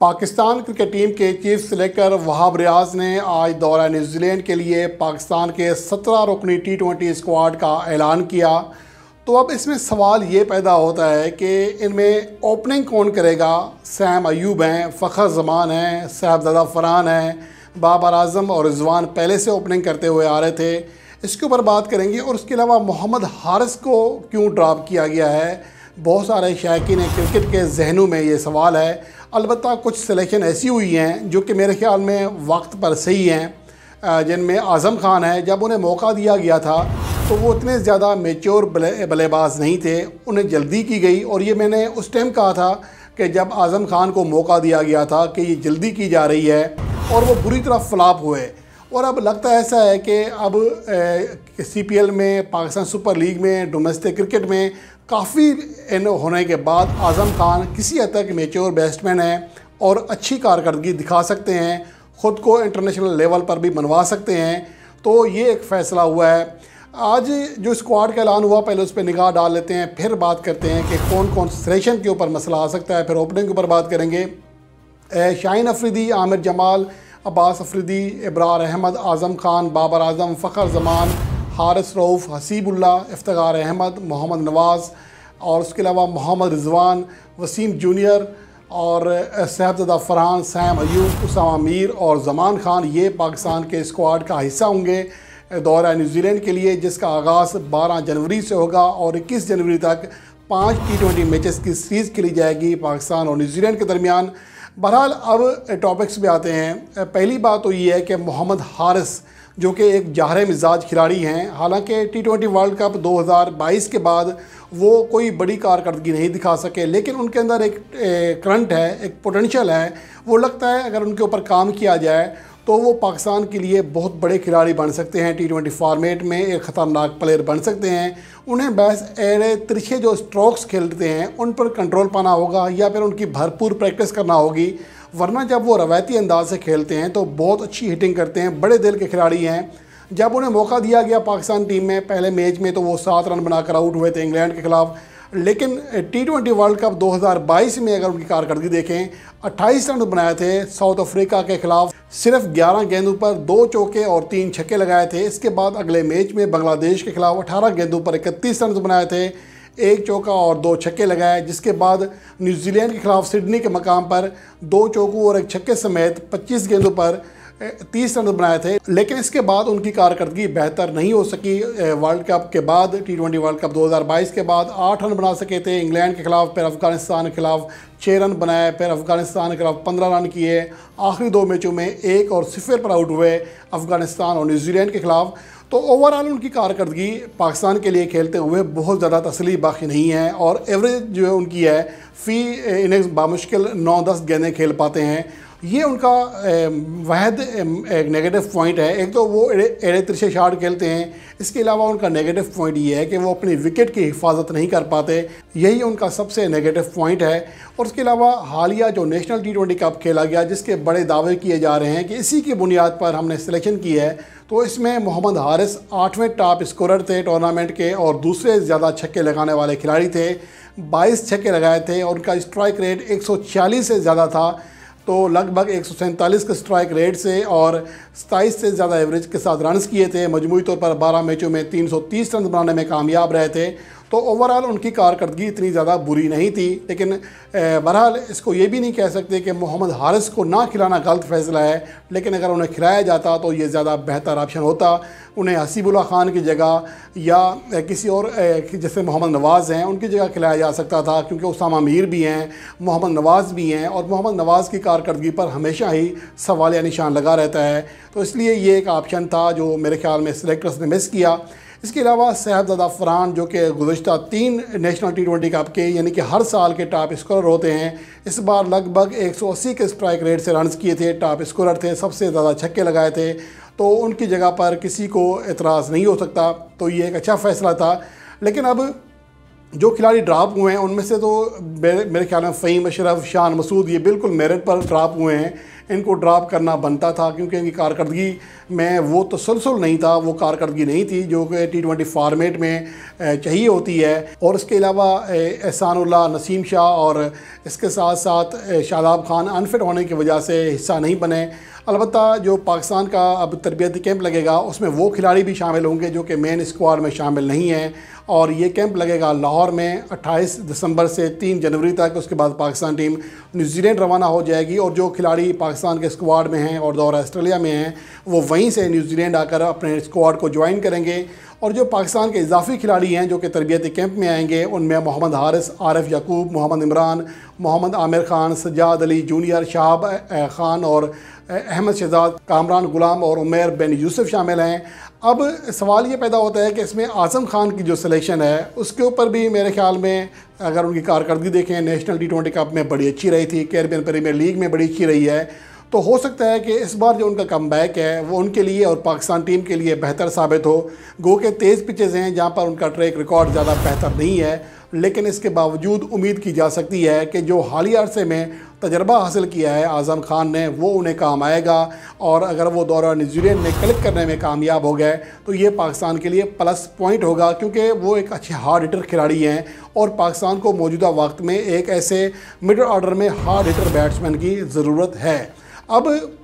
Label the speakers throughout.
Speaker 1: Pakistan cricket team के chief selector Wahab Riaz ने आज दौरा न्यूजीलैंड के लिए पाकिस्तान के 17 रुकनी T20 स्क्वाड का ऐलान किया। तो अब इसमें सवाल ये पैदा होता है कि इनमें ओपनिंग कौन करेगा। सैम अयूब हैं, फ़खर जमान हैं, साहबजादा फरहान हैं, बाबर आजम और रिजवान पहले से ओपनिंग करते हुए आ रहे थे। इसके ऊपर बात करेंगे। और उसके अलावा मोहम्मद हारिस को क्यों ड्रॉप किया गया है, बहुत सारे शायकीन क्रिकेट के जहनों में ये सवाल है। अलबत्ता कुछ सिलेक्शन ऐसी हुई हैं जो कि मेरे ख्याल में वक्त पर सही हैं, जिनमें आज़म खान है। जब उन्हें मौका दिया गया था तो वो इतने ज़्यादा मेच्योर बल्लेबाज नहीं थे, उन्हें जल्दी की गई। और ये मैंने उस टाइम कहा था कि जब आज़म खान को मौका दिया गया था कि ये जल्दी की जा रही है, और वो बुरी तरह फ्लॉप हुए। और अब लगता ऐसा है कि अब CPL में, पाकिस्तान सुपर लीग में, डोमेस्टिक क्रिकेट में काफ़ी इन होने के बाद आज़म खान किसी हद तक मेच्योर बैट्समैन हैं और अच्छी कारकर्दगी दिखा सकते हैं, ख़ुद को इंटरनेशनल लेवल पर भी बनवा सकते हैं। तो ये एक फ़ैसला हुआ है। आज जो स्क्वाड का ऐलान हुआ, पहले उस पर निगाह डाल लेते हैं, फिर बात करते हैं कि कौन कौन सिलेक्शन के ऊपर मसला आ सकता है। फिर ओपनिंग के ऊपर बात करेंगे। शाहीन अफरीदी, आमिर जमाल, अब्बास अफरीदी, इब्रार अहमद, आज़म खान, बाबर आजम, फ़खर जमान, हारिस रऊफ़, हसीबुल्ला, इफ्तिखार अहमद, मोहम्मद नवाज़ और उसके अलावा मोहम्मद रिजवान, वसीम जूनियर और साहबजादा फरहान, सैम अयूब, उसामा मीर और जमान खान, ये पाकिस्तान के स्क्वाड का हिस्सा होंगे दौरा न्यूजीलैंड के लिए, जिसका आगाज़ 12 जनवरी से होगा और 21 जनवरी तक 5 T20 मैचेस की सीरीज़ खेली जाएगी पाकिस्तान और न्यूजीलैंड के दरमियान। बहरहाल अब टॉपिक्स पे आते हैं। पहली बात तो ये है कि मोहम्मद हारिस जो कि एक जाहरे मिजाज खिलाड़ी हैं, हालांकि T20 वर्ल्ड कप 2022 के बाद वो कोई बड़ी कारकर्दगी नहीं दिखा सके, लेकिन उनके अंदर एक करंट है, एक पोटेंशियल है। वो लगता है अगर उनके ऊपर काम किया जाए तो वो पाकिस्तान के लिए बहुत बड़े खिलाड़ी बन सकते हैं। T20 फॉर्मेट में एक ख़तरनाक प्लेयर बन सकते हैं। उन्हें बस एड़े तिरछे जो स्ट्रोक्स खेलते हैं उन पर कंट्रोल पाना होगा या फिर उनकी भरपूर प्रैक्टिस करना होगी, वरना जब वो रवायती अंदाज से खेलते हैं तो बहुत अच्छी हिटिंग करते हैं, बड़े दिल के खिलाड़ी हैं। जब उन्हें मौका दिया गया पाकिस्तान टीम में पहले मैच में तो वो 7 रन बनाकर आउट हुए थे इंग्लैंड के ख़िलाफ़, लेकिन T20 वर्ल्ड कप 2022 में अगर उनकी कारकर्दगी देखें, 28 रन बनाए थे साउथ अफ्रीका के ख़िलाफ़, सिर्फ 11 गेंदों पर 2 चौके और 3 छक्के लगाए थे। इसके बाद अगले मैच में बांग्लादेश के ख़िलाफ़ 18 गेंदों पर 31 रन बनाए थे, 1 चौका और 2 छक्के लगाए। जिसके बाद न्यूजीलैंड के ख़िलाफ़ सिडनी के मकाम पर 2 चौकों और 1 छक्के समेत 25 गेंदों पर 30 रन बनाए थे। लेकिन इसके बाद उनकी कारकर्दगी बेहतर नहीं हो सकी। वर्ल्ड कप के बाद, T20 वर्ल्ड कप 2022 के बाद 8 रन बना सके थे इंग्लैंड के ख़िलाफ़, फिर अफ़गानिस्तान के ख़िलाफ़ 6 रन बनाए, फिर अफ़गानिस्तान के खिलाफ 15 रन किए। आखिरी 2 मैचों में 1 और 0 पर आउट हुए अफ़गानिस्तान और न्यूजीलैंड के ख़िलाफ़। तो ओवरऑल उनकी कारकर्दगी पाकिस्तान के लिए खेलते हुए बहुत ज़्यादा तसल्ली बख्श नहीं है, और एवरेज जो है उनकी है फ़ी इनिंग्स बामुश्किल 9-10 गेंदें खेल पाते हैं। ये उनका वाहिद एक नेगेटिव पॉइंट है। एक तो वो एड़े तिरछे शाट खेलते हैं, इसके अलावा उनका नेगेटिव पॉइंट ये है कि वो अपनी विकेट की हिफाजत नहीं कर पाते, यही उनका सबसे नेगेटिव पॉइंट है। और उसके अलावा हालिया जो नेशनल T20 कप खेला गया, जिसके बड़े दावे किए जा रहे हैं कि इसी की बुनियाद पर हमने सिलेक्शन की है, तो इसमें मोहम्मद हारिस 8वें टॉप स्कोरर थे टूर्नामेंट के और दूसरे ज़्यादा छक्के लगाने वाले खिलाड़ी थे। 22 छक्के लगाए थे और उनका स्ट्राइक रेट 146 से ज़्यादा था, तो लगभग 147 के स्ट्राइक रेट से और 27 से ज़्यादा एवरेज के साथ रन्स किए थे। मजमूई तौर पर 12 मैचों में 330 रन बनाने में कामयाब रहे थे। तो ओवरऑल उनकी कारकर्दगी इतनी ज़्यादा बुरी नहीं थी। लेकिन बहरहाल इसको ये भी नहीं कह सकते कि मोहम्मद हारिस को ना खिलाना गलत फ़ैसला है, लेकिन अगर उन्हें खिलाया जाता तो ये ज़्यादा बेहतर ऑप्शन होता। उन्हें हसीबुल्ला खान की जगह या किसी और जैसे मोहम्मद नवाज़ हैं उनकी जगह खिलाया जा सकता था, क्योंकि उसामा मीर भी हैं, मोहम्मद नवाज़ भी हैं, और मोहम्मद नवाज़ की कारकर्दगी पर हमेशा ही सवालिया निशान लगा रहता है। तो इसलिए ये एक ऑप्शन था जो मेरे ख्याल में सिलेक्टर्स ने मिस किया। इसके अलावा साहबजादा फरहान जो कि गुज़श्ता 3 नेशनल T20 कप के यानी कि हर साल के टॉप स्कोरर होते हैं, इस बार लगभग 180 के स्ट्राइक रेट से रन्स किए थे, टॉप स्कोरर थे, सबसे ज़्यादा छक्के लगाए थे। तो उनकी जगह पर किसी को एतराज़ नहीं हो सकता, तो ये एक अच्छा फ़ैसला था। लेकिन अब जो खिलाड़ी ड्रॉप हुए हैं उनमें से तो मेरे ख्याल में फ़हीम अशरफ, शान मसूद ये बिल्कुल मेरिट पर ड्रॉप हुए हैं। इनको ड्रॉप करना बनता था, क्योंकि इनकी कारकर्दगी में वो तसलसल नहीं था, वो कारकर्दगी नहीं थी जो कि T20 फॉर्मेट में चाहिए होती है। और इसके अलावा एहसानुल्लाह, नसीम शाह और इसके साथ साथ शादाब खान अनफिट होने की वजह से हिस्सा नहीं बने। अलबत्ता जो पाकिस्तान का अब तरबियती कैंप लगेगा उसमें वो खिलाड़ी भी शामिल होंगे जो कि मेन स्क्वाड में शामिल नहीं हैं, और ये कैंप लगेगा लाहौर में 28 दिसंबर से 3 जनवरी तक। उसके बाद पाकिस्तान टीम न्यूजीलैंड रवाना हो जाएगी, और जो खिलाड़ी पाकिस्तान के स्क्वाड में हैं और दौरा ऑस्ट्रेलिया में हैं वो वहीं से न्यूजीलैंड आकर अपने स्क्वाड को ज्वाइन करेंगे। और जो पाकिस्तान के इजाफी खिलाड़ी हैं जो कि तरबियती कैंप में आएंगे उनमें मोहम्मद हारिस, आरिफ याकूब, मोहम्मद इमरान, मोहम्मद आमिर खान, सज्जाद अली जूनियर, शाहब खान और अहमद शहजाद, कामरान गुलाम और उमैर बिन यूसुफ शामिल हैं। अब सवाल ये पैदा होता है कि इसमें आज़म खान की जो सिलेक्शन है उसके ऊपर भी मेरे ख्याल में अगर उनकी कारकर्दगी देखें, नेशनल T20 कप में बड़ी अच्छी रही थी, कैरिबियन प्रीमियर लीग में बड़ी अच्छी रही है, तो हो सकता है कि इस बार जो उनका कमबैक है वो उनके लिए और पाकिस्तान टीम के लिए बेहतर साबित हो। गो के तेज़ पिचेज़ हैं जहाँ पर उनका ट्रैक रिकॉर्ड ज़्यादा बेहतर नहीं है, लेकिन इसके बावजूद उम्मीद की जा सकती है कि जो हालिया अरसे में तजर्बा हासिल किया है आज़म खान ने वो उन्हें काम आएगा। और अगर वो दौरा न्यूजीलैंड में क्लिक करने में कामयाब हो गए तो ये पाकिस्तान के लिए प्लस पॉइंट होगा, क्योंकि वो एक अच्छे हार्ड हिटर खिलाड़ी हैं और पाकिस्तान को मौजूदा वक्त में एक ऐसे मिडल ऑर्डर में हार्ड हिटर बैट्समैन की ज़रूरत है। अब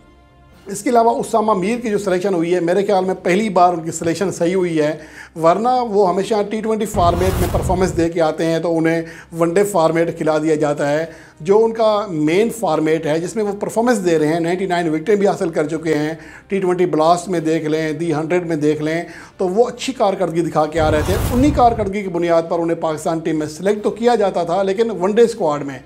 Speaker 1: इसके अलावा उसामा मीर की जो सिलेक्शन हुई है मेरे ख्याल में पहली बार उनकी सिलेक्शन सही हुई है, वरना वो हमेशा T20 फॉर्मेट में परफॉर्मेंस दे के आते हैं तो उन्हें वनडे फॉर्मेट खिला दिया जाता है। जो उनका मेन फॉर्मेट है जिसमें वो परफॉर्मेंस दे रहे हैं, 99 विकेटें भी हासिल कर चुके हैं, T20 ब्लास्ट में देख लें, दी 100 में देख लें, तो वो अच्छी कारकर्दगी दिखा के आ रहे थे। उन्हीं कारकर्दगी की बुनियाद पर उन्हें पाकिस्तान टीम में सेलेक्ट तो किया जाता था, लेकिन वनडे स्क्वाड में,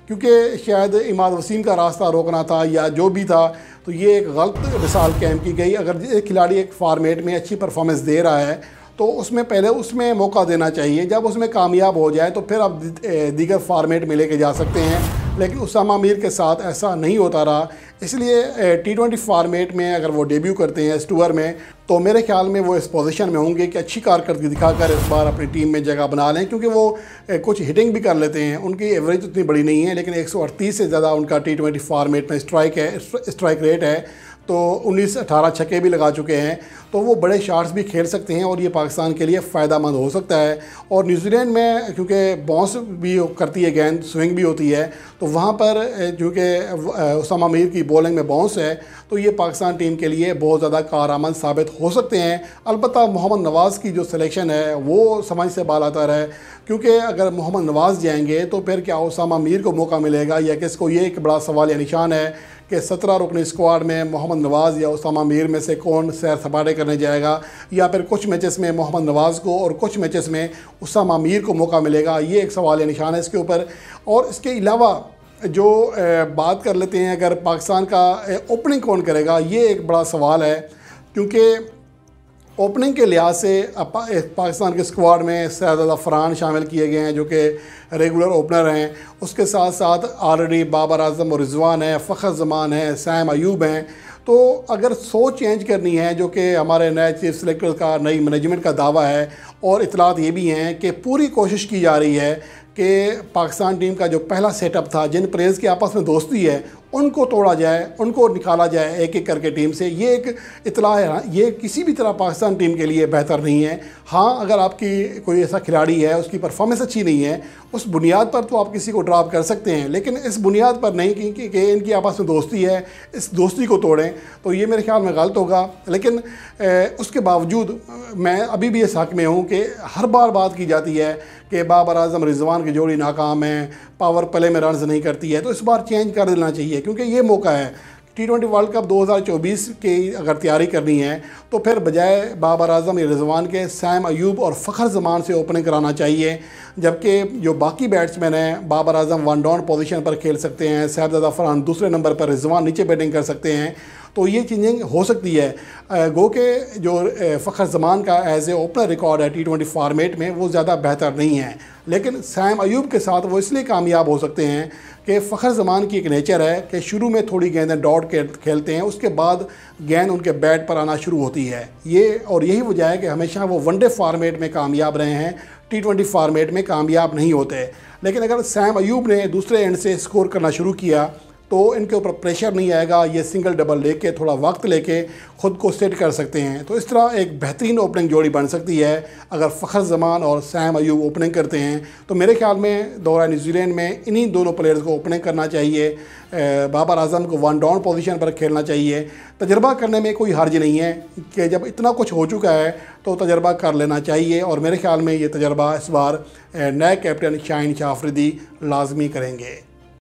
Speaker 1: क्योंकि शायद इमाद वसीम का रास्ता रोकना था या जो भी था, तो ये एक गलत मिसाल कायम की गई। अगर एक खिलाड़ी एक फॉर्मेट में अच्छी परफॉर्मेंस दे रहा है तो उसमें पहले उसमें मौका देना चाहिए, जब उसमें कामयाब हो जाए तो फिर आप दीगर फॉर्मेट में लेके जा सकते हैं। लेकिन उसामा मीर के साथ ऐसा नहीं होता रहा, इसलिए T20 फॉर्मेट में अगर वो डेब्यू करते हैं इस टूर में तो मेरे ख्याल में वो इस पोजीशन में होंगे कि अच्छी कारकर्दगी दिखाकर इस बार अपनी टीम में जगह बना लें, क्योंकि वो कुछ हिटिंग भी कर लेते हैं। उनकी एवरेज उतनी बड़ी नहीं है, लेकिन 138 से ज़्यादा उनका T20 फॉर्मेट में स्ट्राइक रेट है, तो 19-18 छक्के भी लगा चुके हैं, तो वो बड़े शॉट्स भी खेल सकते हैं और ये पाकिस्तान के लिए फ़ायदेमंद हो सकता है। और न्यूजीलैंड में क्योंकि बाउंस भी करती है गेंद, स्विंग भी होती है, तो वहाँ पर चूँकि उसामा मीर की बॉलिंग में बाउंस है तो ये पाकिस्तान टीम के लिए बहुत ज़्यादा कारआमद साबित हो सकते हैं। अलबत्ता मोहम्मद नवाज़ की जो सिलेक्शन है वो समझ से बालातर है, क्योंकि अगर मोहम्मद नवाज़ जाएंगे तो फिर क्या उसामा मीर को मौका मिलेगा या किसको, ये एक बड़ा सवाल या निशान है कि 17 रुकनी स्क्वाड में मोहम्मद नवाज़ या उसामा मीर में से कौन सैर सपाटे करने जाएगा, या फिर कुछ मैचेस में मोहम्मद नवाज़ को और कुछ मैचेस में उसामा मीर को मौका मिलेगा। ये एक सवाल या निशान है इसके ऊपर। और इसके अलावा जो बात कर लेते हैं अगर पाकिस्तान का ओपनिंग कौन करेगा, ये एक बड़ा सवाल है, क्योंकि ओपनिंग के लिहाज से पाकिस्तान के स्क्वाड में सैयद ज़फ़रान शामिल किए गए हैं जो कि रेगुलर ओपनर हैं। उसके साथ साथ ऑलरेडी बाबर आज़म और रिजवान है, फ़खर ज़मान है, सैम अयूब हैं। तो अगर सोच चेंज करनी है, जो कि हमारे नए चीफ सेलेक्टर का, नई मैनेजमेंट का दावा है, और इतलात ये भी हैं कि पूरी कोशिश की जा रही है कि पाकिस्तान टीम का जो पहला सेटअप था, जिन प्लेयर्स की आपस में दोस्ती है, उनको तोड़ा जाए, उनको निकाला जाए एक एक करके टीम से। ये एक इतला है, ये किसी भी तरह पाकिस्तान टीम के लिए बेहतर नहीं है। हाँ, अगर आपकी कोई ऐसा खिलाड़ी है, उसकी परफॉर्मेंस अच्छी नहीं है, उस बुनियाद पर तो आप किसी को ड्रॉप कर सकते हैं, लेकिन इस बुनियाद पर नहीं कि इनकी आपस में दोस्ती है, इस दोस्ती को तोड़ें, तो ये मेरे ख्याल में गलत होगा। लेकिन उसके बावजूद मैं अभी भी इस हक़ में हूँ कि हर बार बात की जाती है कि बाबर आज़म रिजवान की जोड़ी नाकाम है, पावर प्ले में रन्स नहीं करती है, तो इस बार चेंज कर देना चाहिए, क्योंकि ये मौका है T20 वर्ल्ड कप 2024 की अगर तैयारी करनी है तो फिर बजाय बाबर आज़म या रिजवान के सैम अयूब और फ़खर ज़मान से ओपनिंग कराना चाहिए, जबकि जो बाकी बैट्समैन हैं, बाबर आज़म वन डाउन पोजीशन पर खेल सकते हैं, सैयद ज़फ़रान दूसरे नंबर पर, रिजवान नीचे बैटिंग कर सकते हैं, तो ये चेंजिंग हो सकती है। गो के जो फ़खर ज़मान का एज ए ओपनर रिकॉर्ड है T20 फॉर्मेट में वो ज़्यादा बेहतर नहीं है, लेकिन सैम अयूब के साथ वो इसलिए कामयाब हो सकते हैं कि फ़खर ज़मान की एक नेचर है कि शुरू में थोड़ी गेंदें डॉट खेलते हैं, उसके बाद गेंद उनके बैट पर आना शुरू होती है। ये और यही वजह है कि हमेशा वो वनडे फॉर्मेट में कामयाब रहे हैं, T20 फॉर्मेट में कामयाब नहीं होते। लेकिन अगर सैम अयूब ने दूसरे एंड से स्कोर करना शुरू किया तो इनके ऊपर प्रेशर नहीं आएगा, ये सिंगल डबल लेके थोड़ा वक्त लेके ख़ुद को सेट कर सकते हैं। तो इस तरह एक बेहतरीन ओपनिंग जोड़ी बन सकती है अगर फ़खर जमान और सैम अयूब ओपनिंग करते हैं। तो मेरे ख्याल में दौरा न्यूजीलैंड में इन्हीं दोनों प्लेयर्स को ओपनिंग करना चाहिए। बाबर आजम को वन डाउन पोजीशन पर खेलना चाहिए। तजर्बा करने में कोई हर्ज नहीं है कि जब इतना कुछ हो चुका है तो तजर्बा कर लेना चाहिए, और मेरे ख्याल में ये तजर्बा इस बार नए कैप्टन शाहीन शाह अफरीदी लाजमी करेंगे।